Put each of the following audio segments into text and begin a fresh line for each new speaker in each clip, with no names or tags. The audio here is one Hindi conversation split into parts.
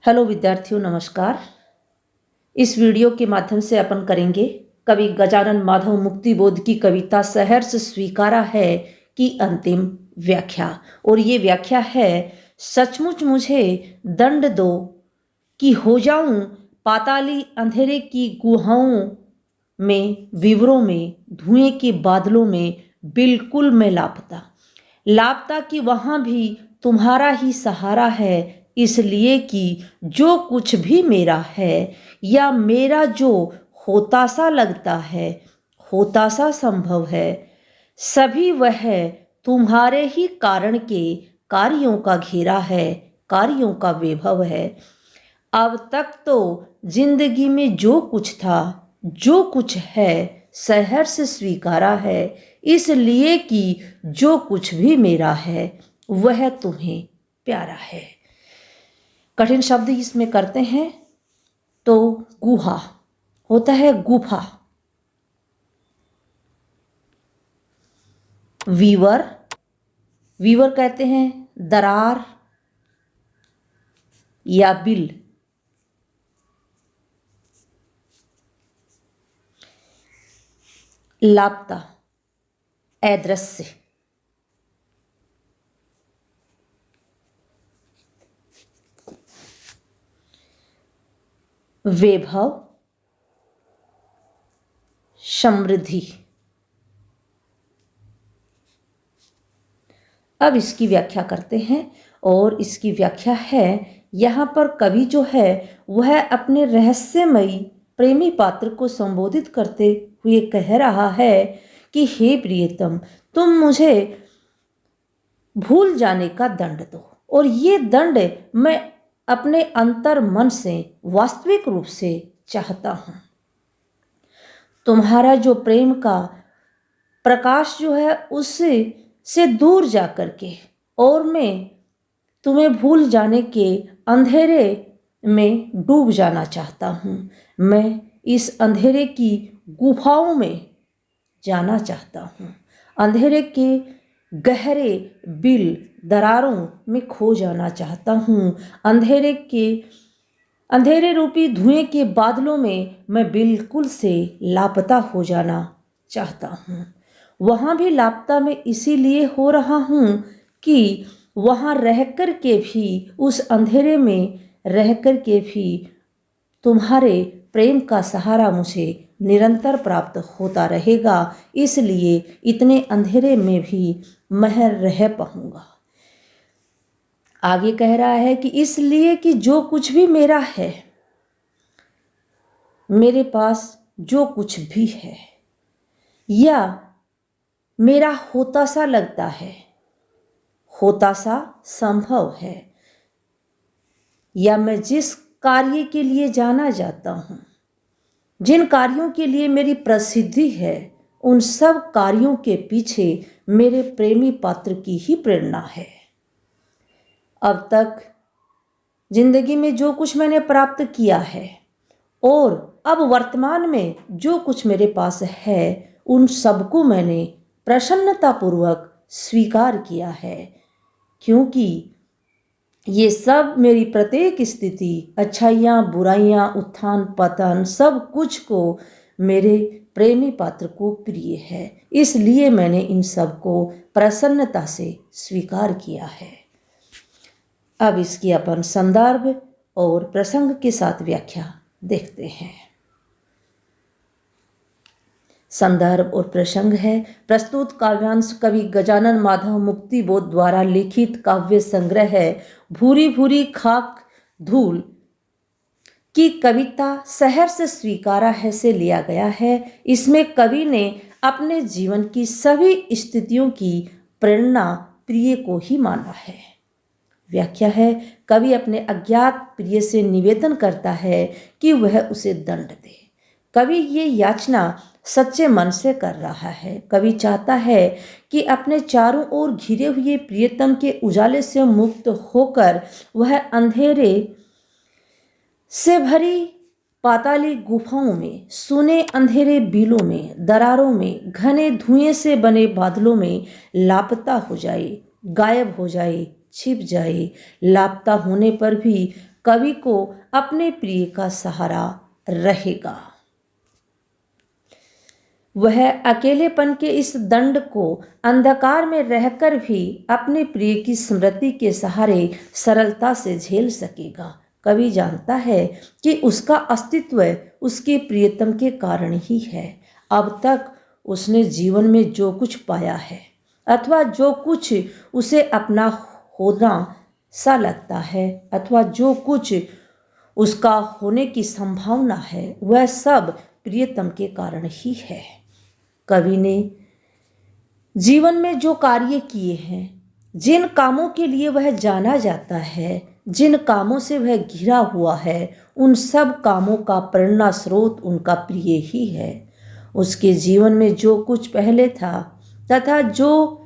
हेलो विद्यार्थियों, नमस्कार। इस वीडियो के माध्यम से अपन करेंगे कवि गजानन माधव मुक्तिबोध की कविता सहर्ष स्वीकारा है की अंतिम व्याख्या। और ये व्याख्या है, सचमुच मुझे दंड दो कि हो जाऊं पाताली अंधेरे की गुहाओं में, विवरों में, धुएं के बादलों में, बिल्कुल मैं लापता लापता कि वहां भी तुम्हारा ही सहारा है। इसलिए कि जो कुछ भी मेरा है या मेरा जो होता सा लगता है, होता सा संभव है, सभी वह तुम्हारे ही कारण के कार्यों का घेरा है, कार्यों का वैभव है। अब तक तो जिंदगी में जो कुछ था, जो कुछ है, सहर्ष स्वीकारा है। इसलिए कि जो कुछ भी मेरा है वह तुम्हें प्यारा है। कठिन शब्द इसमें करते हैं तो गुहा होता है गुफा, वीवर, वीवर कहते हैं दरार या बिल। लापता अदृश्य, वैभव समृद्धि। अब इसकी व्याख्या करते हैं और इसकी व्याख्या है, यहाँ पर कवि जो है वह अपने रहस्यमयी प्रेमी पात्र को संबोधित करते हुए कह रहा है कि हे प्रियतम, तुम मुझे भूल जाने का दंड दो, और ये दंड मैं अपने अंतर मन से वास्तविक रूप से चाहता हूं। तुम्हारा जो प्रेम का प्रकाश जो है उससे से दूर जा करके, और मैं तुम्हें भूल जाने के अंधेरे में डूब जाना चाहता हूँ। मैं इस अंधेरे की गुफाओं में जाना चाहता हूँ, अंधेरे के गहरे बिल दरारों में खो जाना चाहता हूँ, अंधेरे रूपी धुएं के बादलों में मैं बिल्कुल से लापता हो जाना चाहता हूँ। वहाँ भी लापता मैं इसीलिए हो रहा हूँ कि वहाँ रह कर के भी, उस अंधेरे में रह कर के भी तुम्हारे प्रेम का सहारा मुझे निरंतर प्राप्त होता रहेगा। इसलिए इतने अंधेरे में भी मैं रह पाऊंगा। आगे कह रहा है कि इसलिए कि जो कुछ भी मेरा है, मेरे पास जो कुछ भी है या मेरा होता सा लगता है, होता सा संभव है, या मैं जिस कार्य के लिए जाना जाता हूँ, जिन कार्यों के लिए मेरी प्रसिद्धि है, उन सब कार्यों के पीछे मेरे प्रेमी पात्र की ही प्रेरणा है। अब तक जिंदगी में जो कुछ मैंने प्राप्त किया है और अब वर्तमान में जो कुछ मेरे पास है, उन सबको मैंने प्रसन्नतापूर्वक स्वीकार किया है, क्योंकि ये सब मेरी प्रत्येक स्थिति, अच्छाइयाँ बुराइयाँ, उत्थान पतन, सब कुछ को मेरे प्रेमी पात्र को प्रिय है। इसलिए मैंने इन सब को प्रसन्नता से स्वीकार किया है। अब इसकी अपन संदर्भ और प्रसंग के साथ व्याख्या देखते हैं। संदर्भ और प्रसंग है, प्रस्तुत काव्यांश कवि गजानन माधव मुक्तिबोध द्वारा लिखित काव्य संग्रह है भूरी भूरी खाक धूल की कविता सहर्ष स्वीकारा है से लिया गया है। इसमें कवि ने अपने जीवन की सभी स्थितियों की प्रेरणा प्रिय को ही माना है। व्याख्या है, कवि अपने अज्ञात प्रिय से निवेदन करता है कि वह उसे दंड दे। कवि ये याचना सच्चे मन से कर रहा है। कवि चाहता है कि अपने चारों ओर घिरे हुए प्रियतम के उजाले से मुक्त होकर वह अंधेरे से भरी पाताली गुफाओं में, सुने अंधेरे बिलों में, दरारों में, घने धुएं से बने बादलों में लापता हो जाए, गायब हो जाए, छिप जाए। लापता होने पर भी कवि को अपने प्रिय का सहारा रहेगा। वह अकेलेपन के इस दंड को अंधकार में रहकर भी अपने प्रिय की स्मृति के सहारे सरलता से झेल सकेगा। कवि जानता है कि उसका अस्तित्व उसके प्रियतम के कारण ही है। अब तक उसने जीवन में जो कुछ पाया है अथवा जो कुछ उसे अपना होना सा लगता है अथवा जो कुछ उसका होने की संभावना है, वह सब प्रियतम के कारण ही है। कवि ने जीवन में जो कार्य किए हैं, जिन कामों के लिए वह जाना जाता है, जिन कामों से वह घिरा हुआ है, उन सब कामों का प्रेरणा स्रोत उनका प्रिय ही है। उसके जीवन में जो कुछ पहले था तथा जो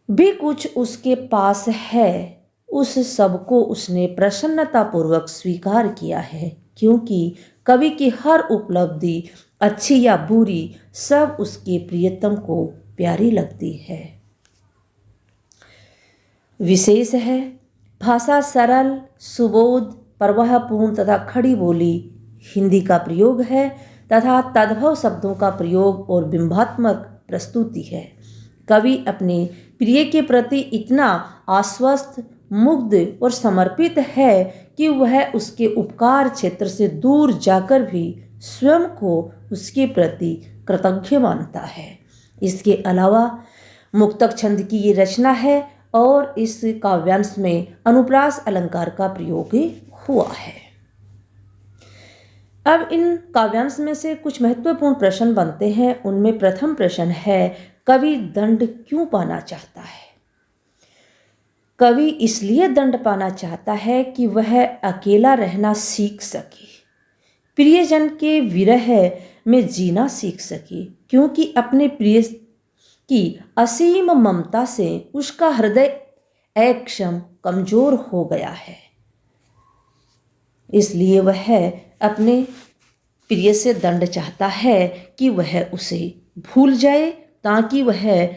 भी कुछ उसके पास है, उस सब को उसने प्रसन्नतापूर्वक स्वीकार किया है, क्योंकि कवि की हर उपलब्धि अच्छी या बुरी सब उसके प्रियतम को प्यारी लगती है। विशेष है भाषा सरल, सुबोध, प्रवाहपूर्ण तथा खड़ी बोली हिंदी का प्रयोग है तथा तद्भव शब्दों का प्रयोग और बिंबात्मक प्रस्तुति है। कवि अपने प्रिय के प्रति इतना आश्वस्त, मुग्ध और समर्पित है कि वह उसके उपकार क्षेत्र से दूर जाकर भी स्वयं को उसके प्रति कृतज्ञ मानता है। इसके अलावा मुक्तक छंद की ये रचना है और इस काव्यांश में अनुप्रास अलंकार का प्रयोग हुआ है। अब इन काव्यांश में से कुछ महत्वपूर्ण प्रश्न बनते हैं। उनमें प्रथम प्रश्न है, कवि दंड क्यों पाना चाहता है? कवि इसलिए दंड पाना चाहता है कि वह अकेला रहना सीख सके, प्रियजन के विरह में जीना सीख सके, क्योंकि अपने प्रिय की असीम ममता से उसका हृदय अक्षम कमजोर हो गया है। इसलिए वह अपने प्रिय से दंड चाहता है कि वह उसे भूल जाए, ताकि वह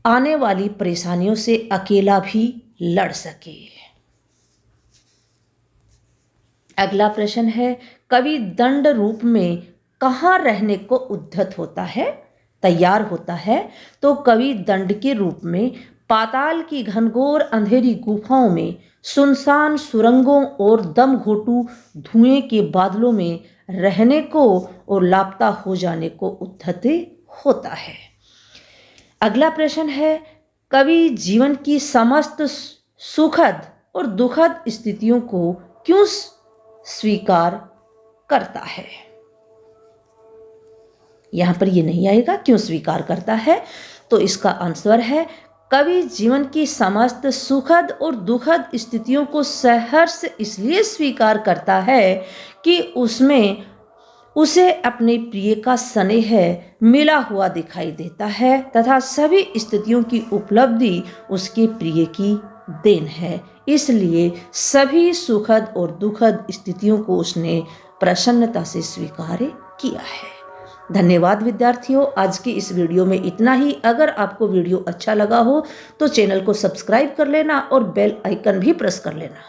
आने वाली परेशानियों से अकेला भी लड़ सके। अगला प्रश्न है, कवि दंड रूप में कहाँ रहने को उद्यत होता है, तैयार होता है? तो कवि दंड के रूप में पाताल की घनघोर अंधेरी गुफाओं में, सुनसान सुरंगों और दम घोटू धुएं के बादलों में रहने को और लापता हो जाने को उद्यत होता है। अगला प्रश्न है, कवि जीवन की समस्त सुखद और दुखद स्थितियों को क्यों स्वीकार करता है? यहां पर ये नहीं आएगा क्यों स्वीकार करता है, तो इसका आंसर है, कवि जीवन की समस्त सुखद और दुखद स्थितियों को सहर्ष इसलिए स्वीकार करता है कि उसमें उसे अपने प्रिय का स्नेह मिला हुआ दिखाई देता है तथा सभी स्थितियों की उपलब्धि उसके प्रिय की देन है। इसलिए सभी सुखद और दुखद स्थितियों को उसने प्रसन्नता से स्वीकार किया है। धन्यवाद विद्यार्थियों, आज की इस वीडियो में इतना ही। अगर आपको वीडियो अच्छा लगा हो तो चैनल को सब्सक्राइब कर लेना और बेल आइकन भी प्रेस कर लेना।